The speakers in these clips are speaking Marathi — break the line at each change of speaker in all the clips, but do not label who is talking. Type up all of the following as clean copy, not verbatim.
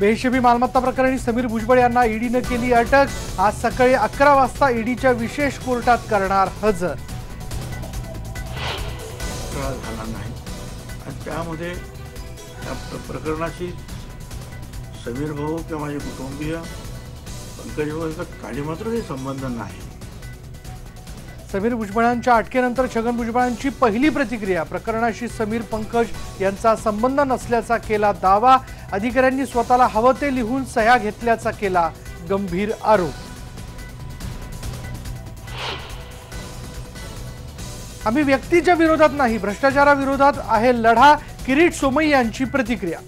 बेहिशेबी मालमत्ता प्रकरणी समीर भुजबळ यांना ईडीने केली अटक। आज सकाळी 11 वाजता ईडीच्या विशेष कोर्टात करणार हजर।
झाला नाही आणि त्यामध्ये प्रकरणाशी समीर भाऊ किंवा माझे कुटुंबीय पंकज भाऊ यांचा काही मात्र काही संबंध नाही।
समीर भुजबळांच्या अटकेनंतर छगन भुजबळांची पहिली प्रतिक्रिया। प्रकरणाशी समीर पंकज यांचा संबंध नसल्याचा केला दावा। अधिकाऱ्यांनी स्वतःला हवं ते लिहून सह्या घेतल्याचा केला गंभीर आरोप। आम्ही व्यक्तीच्या विरोधात नाही, भ्रष्टाचाराविरोधात आहे लढा। किरीट सोमय्या यांची प्रतिक्रिया।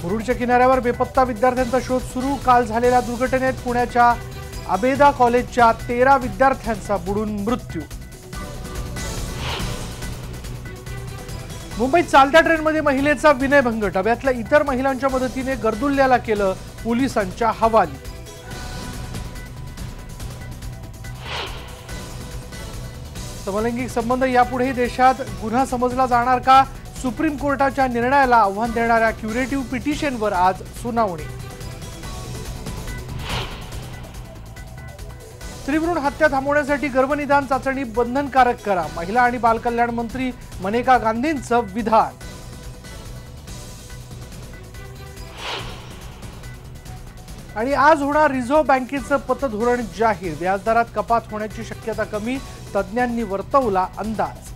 मुरुडच्या किनाऱ्यावर बेपत्ता विद्यार्थ्यांचा शोध सुरू। काल झालेल्या दुर्घटनेत पुण्याच्या आबेदा कॉलेजच्या 13 विद्यार्थ्यांचा बुडून मृत्यू। मुंबईत चालत्या ट्रेनमध्ये महिलेचा विनयभंग। डब्यातल्या इतर महिलांच्या मदतीने गर्दुल्ल्याला केलं पोलिसांच्या हवाली। समलैंगिक संबंध यापुढेही देशात गुन्हा समजला जाणार का? सुप्रीम कोर्टाच्या निर्णयाला आव्हान देणाऱ्या क्युरेटिव्ह पिटिशनवर आज सुनावणी। स्त्रीभ्रूण हत्या थांबवण्यासाठी गर्भनिदान चाचणी बंधनकारक करा। महिला आणि बालकल्याण मंत्री मनेका गांधींचं विधान। आणि आज होणार रिझर्व्ह बँकेचं पतधोरण जाहीर। व्याजदरात कपात होण्याची शक्यता कमी, तज्ज्ञांनी वर्तवला अंदाज।